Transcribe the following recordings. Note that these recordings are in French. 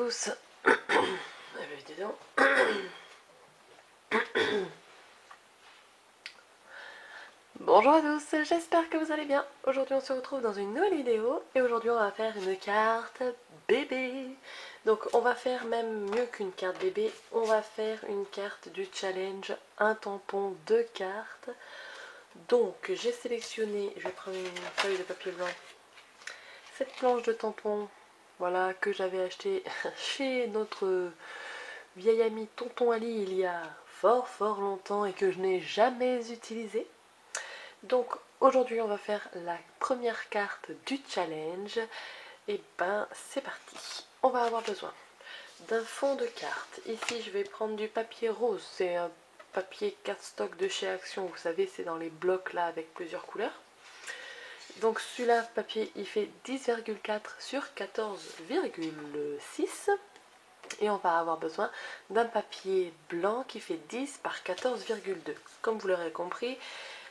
tous. Dis donc. Bonjour à tous, j'espère que vous allez bien. Aujourd'hui on se retrouve dans une nouvelle vidéo et aujourd'hui on va faire une carte bébé. Donc on va faire même mieux qu'une carte bébé, on va faire une carte du challenge, un tampon, 2 cartes. Donc j'ai sélectionné, je vais prendre une feuille de papier blanc, cette planche de tampon, voilà, que j'avais acheté chez notre vieil ami Tonton Ali il y a fort longtemps et que je n'ai jamais utilisé. Donc aujourd'hui on va faire la première carte du challenge. Et ben c'est parti. On va avoir besoin d'un fond de carte. Ici je vais prendre du papier rose, c'est un papier cardstock de chez Action, vous savez c'est dans les blocs là avec plusieurs couleurs. Donc celui-là papier il fait 10,4 sur 14,6. Et on va avoir besoin d'un papier blanc qui fait 10 par 14,2. Comme vous l'aurez compris,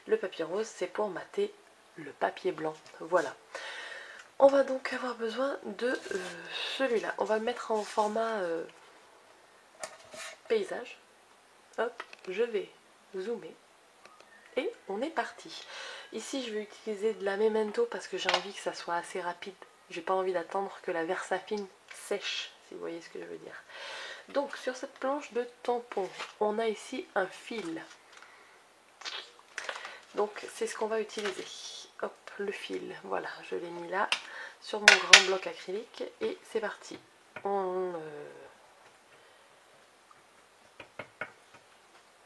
le papier rose c'est pour mater le papier blanc. Voilà. On va donc avoir besoin de celui-là. On va le mettre en format paysage. Hop, je vais zoomer. Et on est parti. Ici je vais utiliser de la Memento parce que j'ai envie que ça soit assez rapide. J'ai pas envie d'attendre que la Versafine sèche, si vous voyez ce que je veux dire. Donc sur cette planche de tampon, on a ici un fil. Donc c'est ce qu'on va utiliser. Hop, le fil, voilà, je l'ai mis là sur mon grand bloc acrylique et c'est parti. On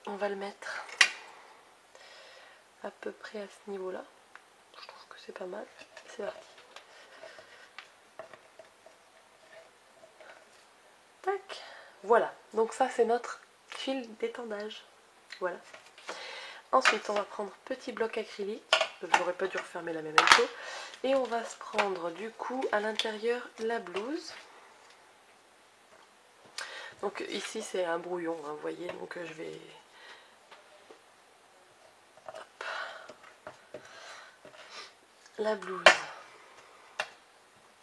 va le mettre à peu près à ce niveau-là. Je trouve que c'est pas mal. C'est parti. Tac. Voilà. Donc ça c'est notre fil d'étendage. Voilà. Ensuite on va prendre petit bloc acrylique. J'aurais pas dû refermer la même chose. Et on va se prendre du coup à l'intérieur la blouse. Donc ici c'est un brouillon, hein, vous voyez, donc je vais... Hop. La blouse.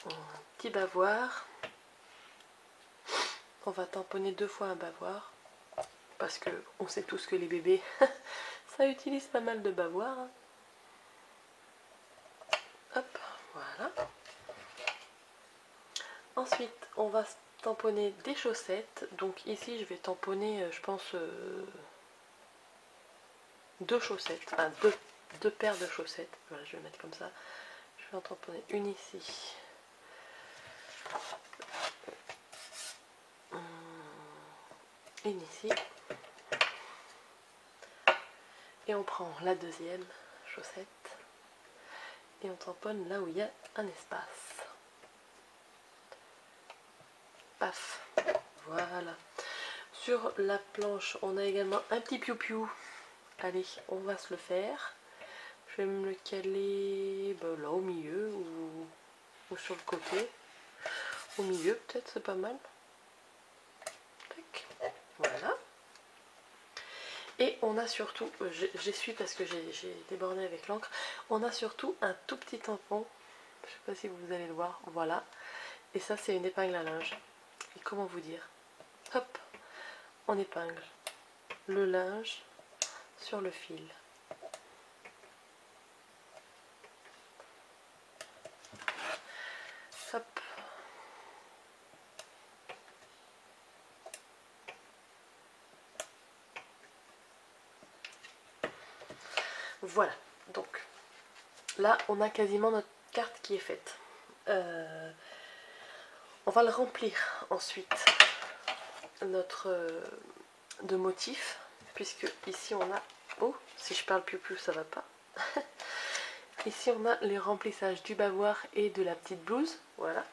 Un petit bavoir. On va tamponner 2 fois un bavoir. Parce que on sait tous que les bébés, ça utilise pas mal de bavoir. Hein. Hop, voilà. Ensuite, on va tamponner des chaussettes. Donc ici, je vais tamponner, je pense, 2 chaussettes. Enfin, deux paires de chaussettes. Voilà, je vais mettre comme ça. Je vais en tamponner une ici. Une ici. Et on prend la deuxième chaussette. Et on tamponne là où il y a un espace. Paf, voilà. Sur la planche, on a également un petit piou-piou. Allez, on va se le faire. Je vais me le caler là au milieu ou sur le côté. Au milieu peut-être, c'est pas mal. Tac. Voilà. Et on a surtout, j'essuie parce que j'ai débordé avec l'encre, on a surtout un tout petit tampon. Je sais pas si vous allez le voir, voilà. Et ça c'est une épingle à linge. Et comment vous dire? Hop, on épingle le linge sur le fil. Hop. Voilà, donc là on a quasiment notre carte qui est faite. On va le remplir ensuite de motifs, puisque ici on a... Oh, si je parle plus ça va pas. Ici on a les remplissages du bavoir et de la petite blouse, voilà.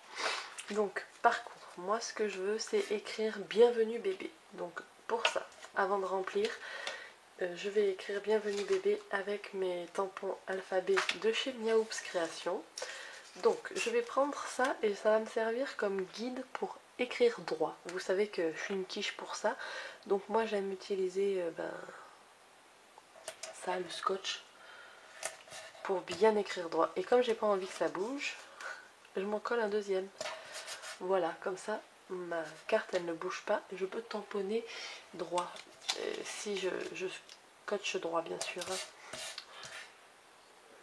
Donc par contre, moi ce que je veux c'est écrire bienvenue bébé. Donc pour ça, avant de remplir, je vais écrire bienvenue bébé avec mes tampons alphabet de chez Miaoups Création. Donc je vais prendre ça et ça va me servir comme guide pour écrire droit. Vous savez que je suis une quiche pour ça, donc moi j'aime utiliser ça, le scotch, pour bien écrire droit. Et comme j'ai pas envie que ça bouge, je m'en colle un deuxième. Voilà, comme ça ma carte elle ne bouge pas, je peux tamponner droit. Si je scotche droit bien sûr.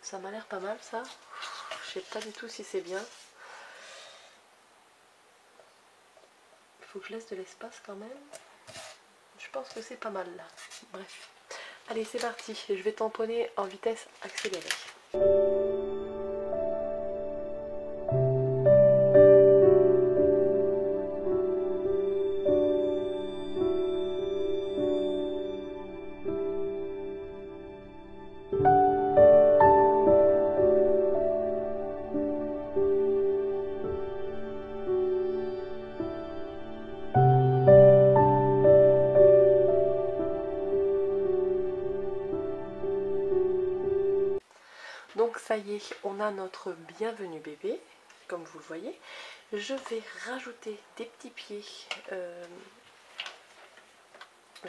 Ça m'a l'air pas mal ça. Je sais pas du tout si c'est bien. Il faut que je laisse de l'espace quand même. Je pense que c'est pas mal là. Bref. Allez, c'est parti. Je vais tamponner en vitesse accélérée. Donc ça y est, on a notre bienvenu bébé, comme vous le voyez. Je vais rajouter des petits pieds. Je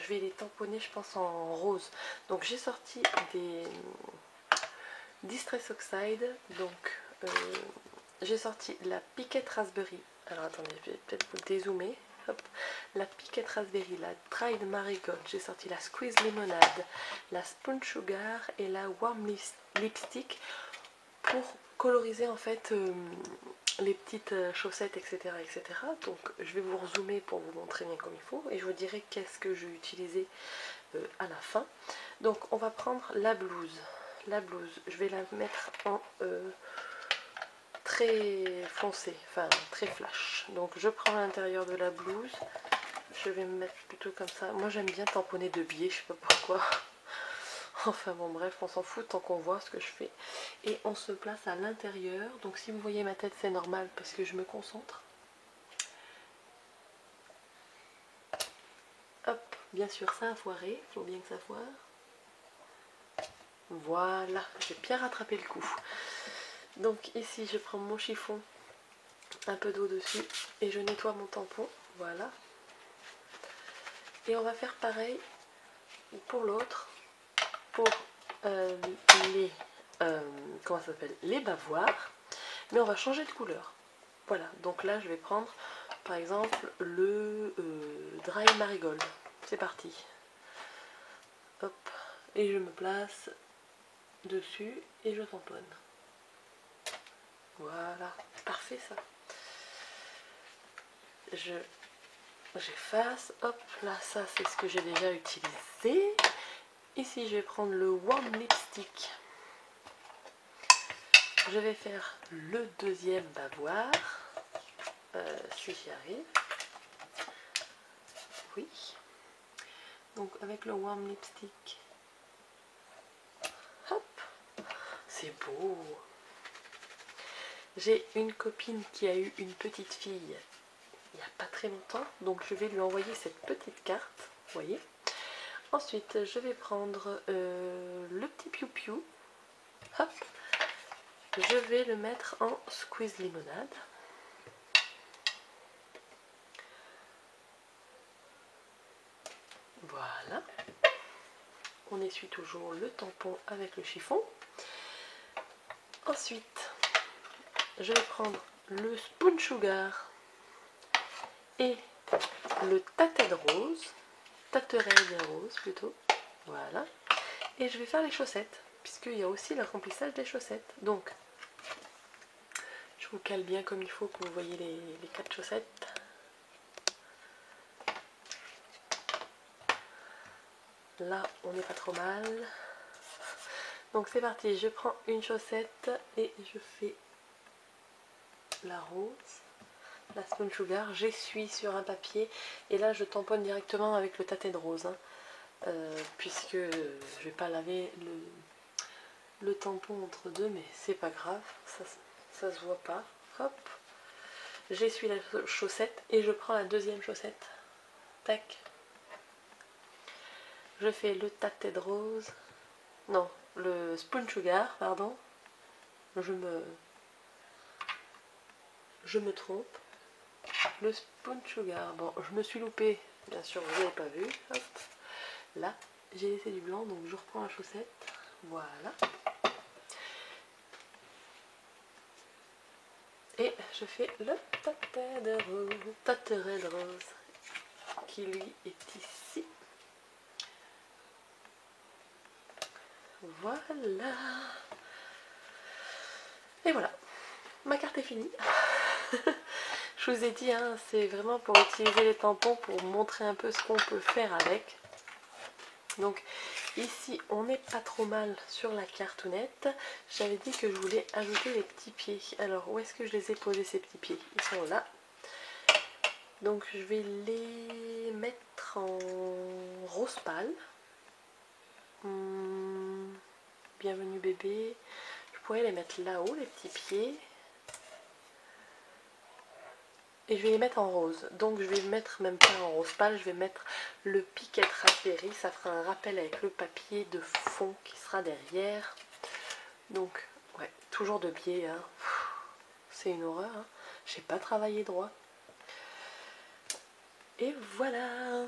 vais les tamponner, je pense, en rose. Donc j'ai sorti des Distress Oxide. Donc j'ai sorti la Piquette Raspberry. Alors attendez, je vais peut-être vous dézoomer. Hop. La Piquette Raspberry, la Dried Marigold, j'ai sorti la Squeeze Lemonade, la Spoon Sugar et la Warm Lipstick pour coloriser en fait les petites chaussettes, etc., etc. Donc je vais vous rezoomer pour vous montrer bien comme il faut et je vous dirai qu'est-ce que j'ai utilisé à la fin. Donc on va prendre la blouse. La blouse, je vais la mettre en très foncé, enfin très flash. Donc je prends l'intérieur de la blouse, je vais me mettre plutôt comme ça. Moi j'aime bien tamponner de biais, je sais pas pourquoi. Enfin bon bref, on s'en fout tant qu'on voit ce que je fais. Et on se place à l'intérieur. Donc si vous voyez ma tête c'est normal parce que je me concentre. Hop, bien sûr ça a foiré, il faut bien que ça foire. Voilà, j'ai bien rattrapé le coup. Donc ici je prends mon chiffon, un peu d'eau dessus et je nettoie mon tampon, voilà. Et on va faire pareil pour l'autre, pour les, comment ça s'appelle, les bavoirs, mais on va changer de couleur. Voilà, donc là je vais prendre par exemple le Dry Marigold, c'est parti. Hop, et je me place dessus et je tamponne. Voilà, parfait ça. J'efface, hop, là ça c'est ce que j'ai déjà utilisé. Ici je vais prendre le Warm Lipstick. Je vais faire le deuxième bavoir, si j'y arrive. Oui. Donc avec le Warm Lipstick, hop, c'est beau. J'ai une copine qui a eu une petite fille il n'y a pas très longtemps, donc je vais lui envoyer cette petite carte, vous voyez. Ensuite, je vais prendre le petit piou-piou, hop, je vais le mettre en Squeeze Limonade. Voilà. On essuie toujours le tampon avec le chiffon. Ensuite, je vais prendre le Spoon Sugar et le Tated Rose, Taterelle Rose plutôt, voilà. Et je vais faire les chaussettes, puisqu'il y a aussi le remplissage des chaussettes. Donc, je vous cale bien comme il faut que vous voyez les 4 chaussettes. Là, on n'est pas trop mal. Donc c'est parti, je prends une chaussette et je fais la rose, la Spoon Sugar, j'essuie sur un papier et là je tamponne directement avec le Tated Rose, hein, puisque je vais pas laver le tampon entre deux, mais c'est pas grave, ça se voit pas. Hop, j'essuie la chaussette et je prends la deuxième chaussette. Tac. Je fais le Tated Rose, non, le Spoon Sugar, pardon. Je me trompe. Le Spoon Sugar, bon, je me suis loupée, bien sûr, vous n'avez pas vu. Hop. Là, j'ai laissé du blanc, donc je reprends la chaussette. Voilà. Et je fais le Totterelle rose qui lui est ici. Voilà. Et voilà, ma carte est finie. Je vous ai dit, hein, c'est vraiment pour utiliser les tampons pour montrer un peu ce qu'on peut faire avec. Donc ici, on n'est pas trop mal sur la cartonnette. J'avais dit que je voulais ajouter les petits pieds. Alors, où est-ce que je les ai posés ces petits pieds? Ils sont là. Donc je vais les mettre en rose pâle. Bienvenue bébé. Je pourrais les mettre là-haut, les petits pieds. Et je vais les mettre en rose. Donc je vais mettre même pas en rose pâle, je vais mettre le Piquette Raspberry. Ça fera un rappel avec le papier de fond qui sera derrière. Donc, ouais, toujours de biais. Hein. C'est une horreur. Hein. J'ai pas travaillé droit. Et voilà.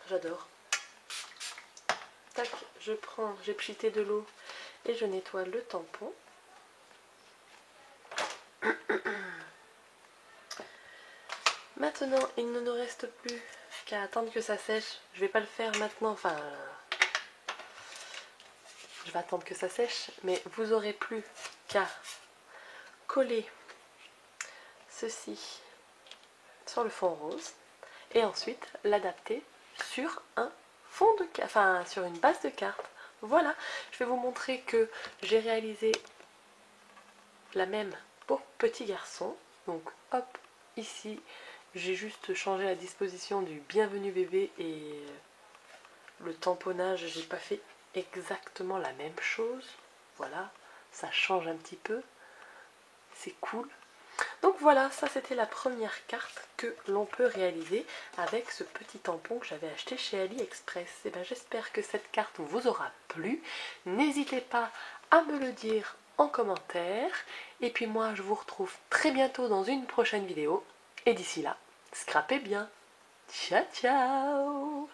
J'adore. Tac, je prends, j'ai pchité de l'eau et je nettoie le tampon. Maintenant, il ne nous reste plus qu'à attendre que ça sèche. Je vais pas le faire maintenant, enfin... Je vais attendre que ça sèche, mais vous aurez plus qu'à coller ceci sur le fond rose et ensuite l'adapter sur un fond de carte, enfin sur une base de carte. Voilà, je vais vous montrer que j'ai réalisé la même pour petit garçon. Donc hop, ici j'ai juste changé la disposition du bienvenue bébé et le tamponnage, j'ai pas fait exactement la même chose. Voilà, ça change un petit peu, c'est cool. Donc voilà, ça c'était la première carte que l'on peut réaliser avec ce petit tampon que j'avais acheté chez AliExpress. Et ben j'espère que cette carte vous aura plu. N'hésitez pas à me le dire en commentaire. Et puis moi je vous retrouve très bientôt dans une prochaine vidéo. Et d'ici là, scrapez bien. Ciao ciao.